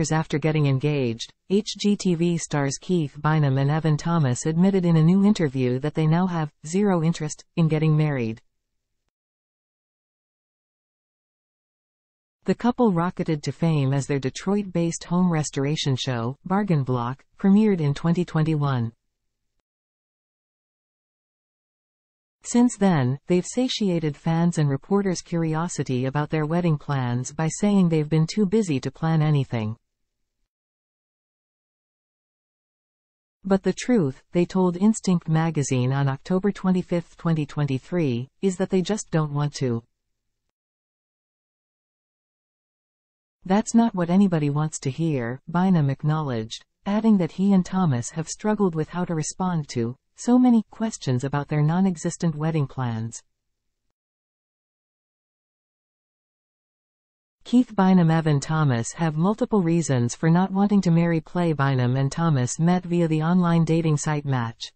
years after getting engaged, HGTV stars Keith Bynum and Evan Thomas admitted in a new interview that they now have zero interest in getting married. The couple rocketed to fame as their Detroit-based home restoration show, Bargain Block, premiered in 2021. Since then, they've satiated fans' and reporters' curiosity about their wedding plans by saying they've been too busy to plan anything. But the truth, they told Instinct magazine on October 25, 2023, is that they just don't want to. That's not what anybody wants to hear, Bynum acknowledged, adding that he and Thomas have struggled with how to respond to so many questions about their non-existent wedding plans. Keith Bynum and Evan Thomas have multiple reasons for not wanting to marry. Bynum and Thomas met via the online dating site Match.com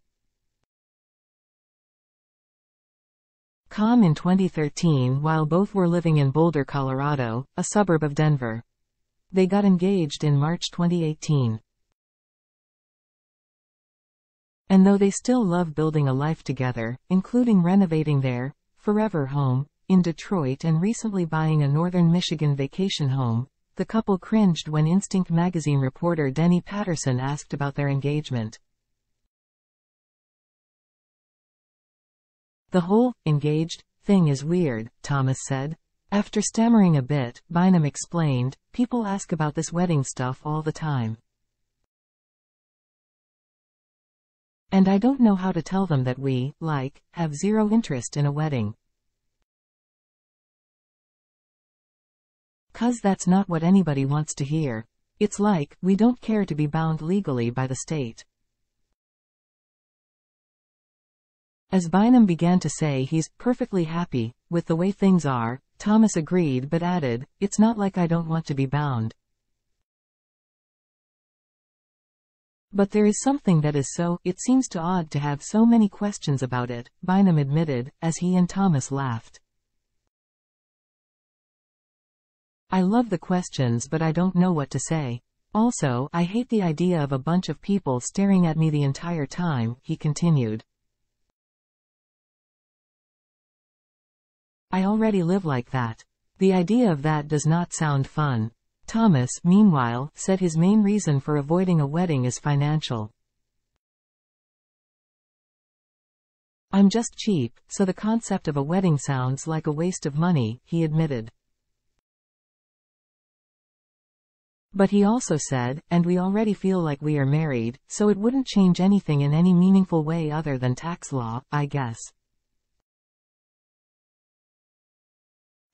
in 2013 while both were living in Boulder, Colorado, a suburb of Denver. They got engaged in March 2018. And though they still love building a life together, including renovating their forever home in Detroit and recently buying a northern Michigan vacation home, the couple cringed when Instinct magazine reporter Denny Patterson asked about their engagement. "The whole engaged thing is weird," Thomas said. After stammering a bit, Bynum explained, "People ask about this wedding stuff all the time. And I don't know how to tell them that we, have zero interest in a wedding. 'Cause that's not what anybody wants to hear. It's like, we don't care to be bound legally by the state." As Bynum began to say he's perfectly happy with the way things are, Thomas agreed but added, "It's not like I don't want to be bound. But there is something that is it seems too odd to have so many questions about it," Bynum admitted, as he and Thomas laughed. "I love the questions but I don't know what to say. Also, I hate the idea of a bunch of people staring at me the entire time," he continued. "I already live like that. The idea of that does not sound fun." Thomas, meanwhile, said his main reason for avoiding a wedding is financial. "I'm just cheap, so the concept of a wedding sounds like a waste of money," he admitted. But he also said, "And we already feel like we are married, so it wouldn't change anything in any meaningful way other than tax law, I guess."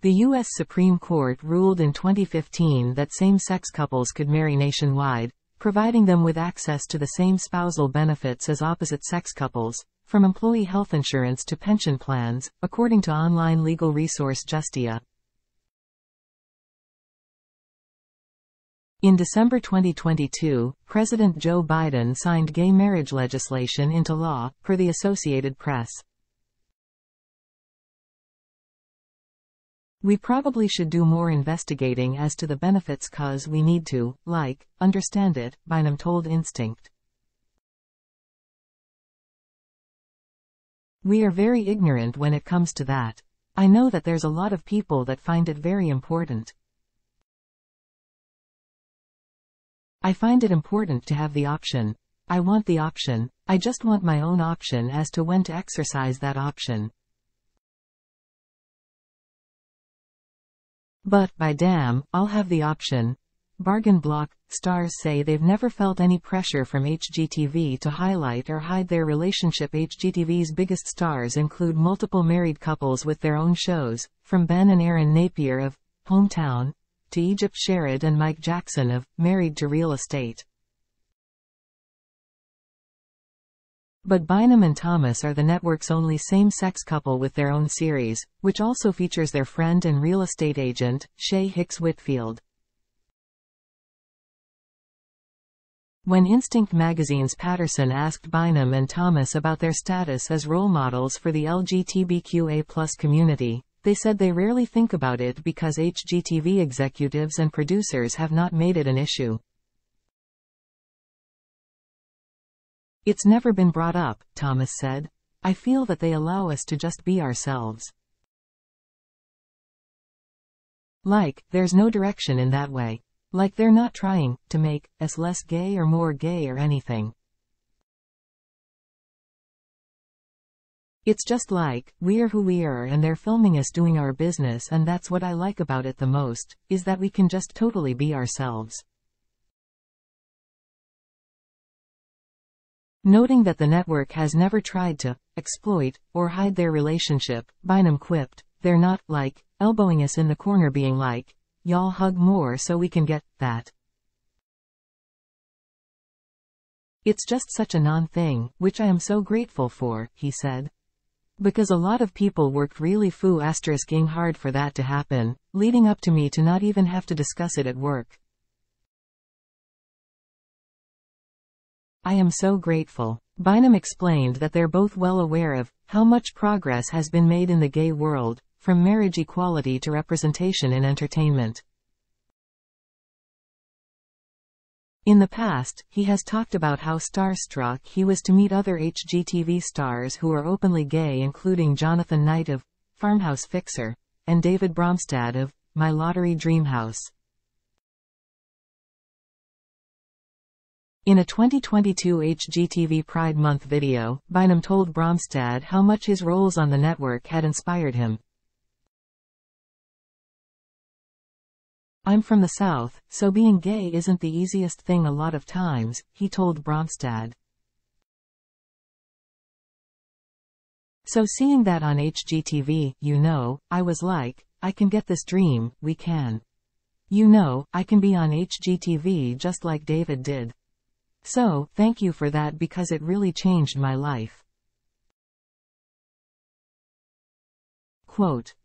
The U.S. Supreme Court ruled in 2015 that same-sex couples could marry nationwide, providing them with access to the same spousal benefits as opposite-sex couples, from employee health insurance to pension plans, according to online legal resource Justia. In December 2022, President Joe Biden signed gay marriage legislation into law, per the Associated Press. "We probably should do more investigating as to the benefits 'cause we need to, understand it," Bynum told Instinct. "We are very ignorant when it comes to that. I know that there's a lot of people that find it very important. I find it important to have the option. I want the option. I just want my own option as to when to exercise that option. But, by damn, I'll have the option." Bargain Block stars say they've never felt any pressure from HGTV to highlight or hide their relationship. HGTV's biggest stars include multiple married couples with their own shows, from Ben and Erin Napier of Hometown, to Egypt Sherrod and Mike Jackson of Married to Real Estate. But Bynum and Thomas are the network's only same-sex couple with their own series, which also features their friend and real estate agent, Shay Hicks Whitfield. When Instinct magazine's Patterson asked Bynum and Thomas about their status as role models for the LGBTQA+ community, They said they rarely think about it because HGTV executives and producers have not made it an issue. It's never been brought up, Thomas said. I feel that they allow us to just be ourselves. Like, there's no direction in that way. Like they're not trying to make us less gay or more gay or anything. It's just like, we're who we are and they're filming us doing our business, and that's what I like about it the most, is that we can just totally be ourselves. Noting that the network has never tried to exploit or hide their relationship, Bynum quipped, they're not, like, elbowing us in the corner being like, y'all hug more so we can get that. It's just such a non-thing, which I am so grateful for, he said. Because a lot of people worked really *ing hard for that to happen, leading up to me to not even have to discuss it at work. I am so grateful. Bynum explained that they're both well aware of how much progress has been made in the gay world, from marriage equality to representation in entertainment. In the past, he has talked about how starstruck he was to meet other HGTV stars who are openly gay, including Jonathan Knight of Farmhouse Fixer, and David Bromstad of My Lottery Dreamhouse. In a 2022 HGTV Pride Month video, Bynum told Bromstad how much his roles on the network had inspired him. I'm from the South, so being gay isn't the easiest thing a lot of times, he told Bromstad. So seeing that on HGTV, I was like, I can get this dream, we can. I can be on HGTV just like David did. So, thank you for that because it really changed my life. Quote,